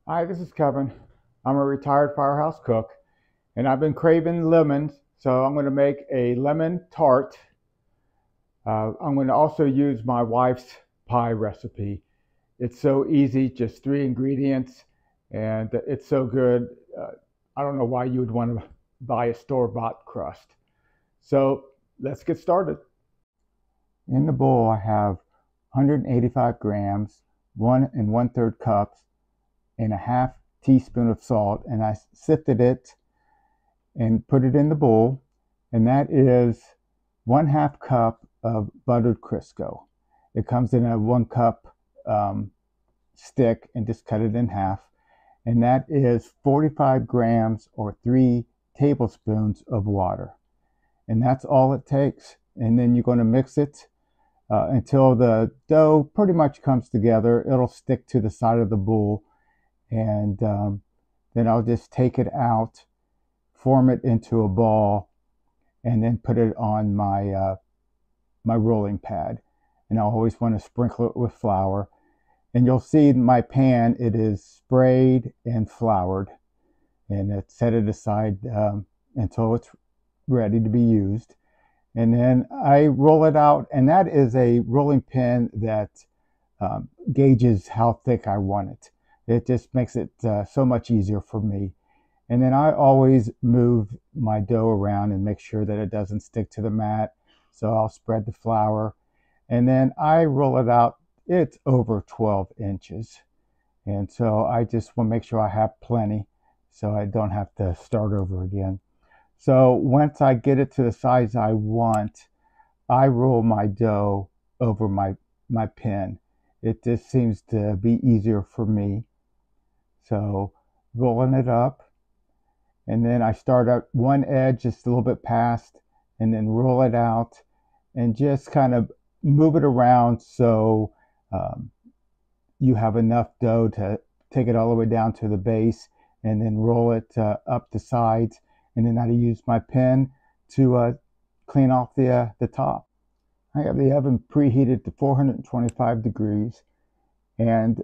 Hi, this is Kevin. I'm a retired firehouse cook, and I've been craving lemons, so I'm going to make a lemon tart. I'm going to also use my wife's pie recipe. It's so easy, just 3 ingredients, and it's so good. I don't know why you would want to buy a store-bought crust. So let's get started. In the bowl, I have 185 grams, 1 1/3 cups, and a half teaspoon of salt, and I sifted it and put it in the bowl, and that is 1/2 cup of buttered Crisco. It comes in a 1 cup stick, and just cut it in half, and that is 45 grams or 3 tablespoons of water, and that's all it takes. And then you're going to mix it until the dough pretty much comes together. It'll stick to the side of the bowl, and then I'll just take it out, form it into a ball, and then put it on my my rolling pad. And I always want to sprinkle it with flour. And you'll see in my pan, it is sprayed and floured, and set it aside until it's ready to be used. And then I roll it out, and that is a rolling pin that gauges how thick I want it. It just makes it so much easier for me. And then I always move my dough around and make sure that it doesn't stick to the mat. So I'll spread the flour, and then I roll it out. It's over 12 inches. And so I just want to make sure I have plenty so I don't have to start over again. So once I get it to the size I want, I roll my dough over my pin. It just seems to be easier for me. So rolling it up, and then I start at one edge just a little bit past, and then roll it out and just kind of move it around so you have enough dough to take it all the way down to the base, and then roll it up the sides. And then I use my pen to clean off the top. I have the oven preheated to 425 degrees, and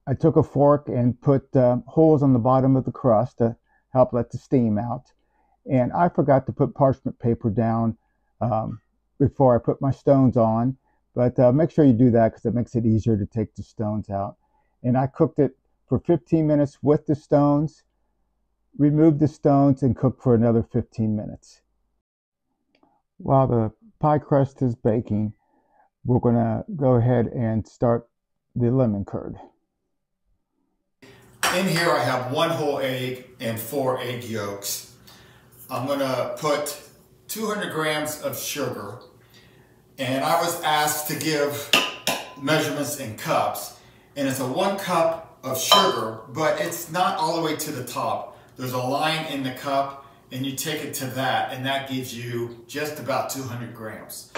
I took a fork and put holes on the bottom of the crust to help let the steam out. And I forgot to put parchment paper down before I put my stones on, but make sure you do that because it makes it easier to take the stones out. And I cooked it for 15 minutes with the stones, removed the stones, and cooked for another 15 minutes. While the pie crust is baking, we're going to go ahead and start the lemon curd. In here I have 1 whole egg and 4 egg yolks. I'm going to put 200 grams of sugar, and I was asked to give measurements in cups, and it's a 1 cup of sugar, but it's not all the way to the top. There's a line in the cup, and you take it to that, and that gives you just about 200 grams.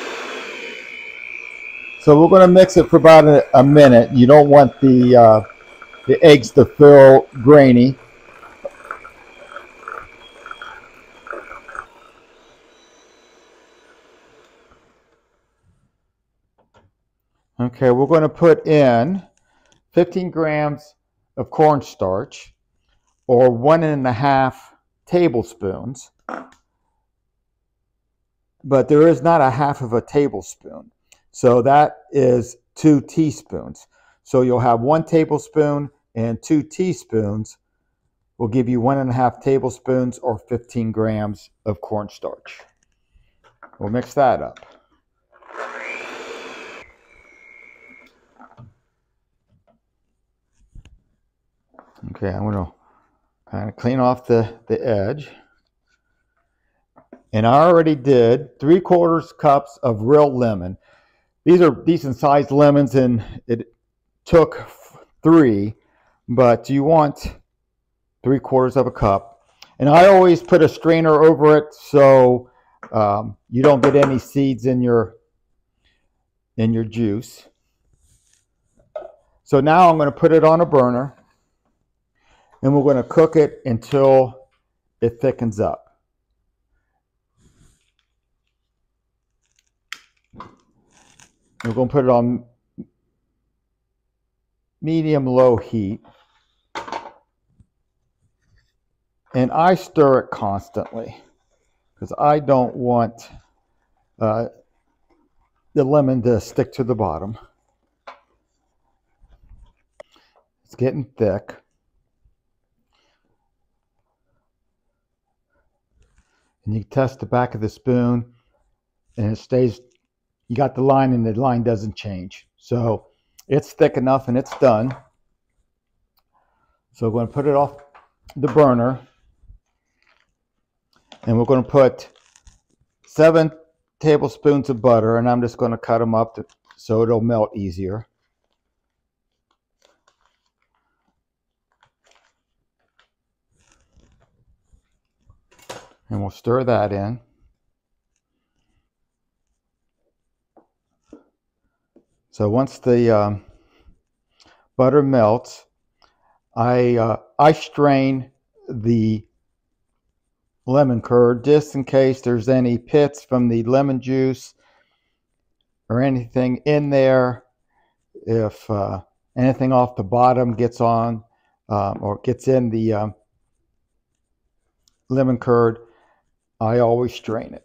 So we're going to mix it for about a minute. You don't want the eggs to feel grainy. Okay, we're going to put in 15 grams of cornstarch, or 1.5 tablespoons. But there is not a half of a tablespoon. So that is 2 teaspoons. So you'll have 1 tablespoon and 2 teaspoons will give you 1.5 tablespoons or 15 grams of cornstarch. We'll mix that up. Okay, I'm going to kind of clean off the edge. And I already did 3/4 cups of real lemon. These are decent sized lemons, and it took 3, but you want 3/4 of a cup. And I always put a strainer over it so you don't get any seeds in your juice. So now I'm going to put it on a burner, and we're going to cook it until it thickens up. We're going to put it on medium-low heat. And I stir it constantly because I don't want the lemon to stick to the bottom. It's getting thick. And you test the back of the spoon and it stays, you got the line and the line doesn't change. So it's thick enough and it's done. So we're going to put it off the burner and we're going to put 7 tablespoons of butter, and I'm just going to cut them up so it'll melt easier. And we'll stir that in. So once the butter melts, I strain the lemon curd just in case there's any pits from the lemon juice or anything in there. If anything off the bottom gets on or gets in the lemon curd, I always strain it.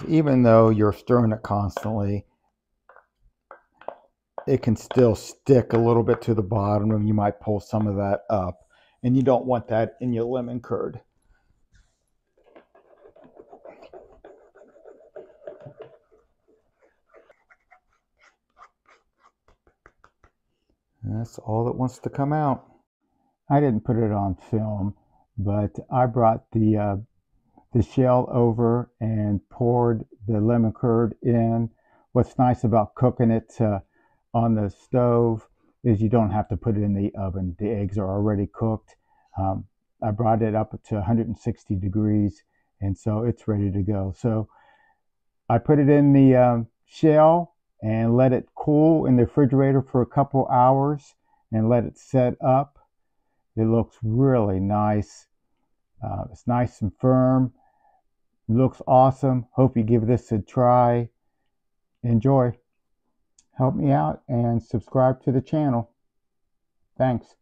Even though you're stirring it constantly, it can still stick a little bit to the bottom, and you might pull some of that up, and you don't want that in your lemon curd. And that's all that wants to come out. I didn't put it on film, but I brought the shell over and poured the lemon curd in. What's nice about cooking it on the stove is you don't have to put it in the oven. The eggs are already cooked. I brought it up to 160 degrees, and so it's ready to go. So I put it in the shell and let it cool in the refrigerator for a couple hours and let it set up. It looks really nice. It's nice and firm. It looks awesome. Hope you give this a try. Enjoy. Help me out and subscribe to the channel. Thanks.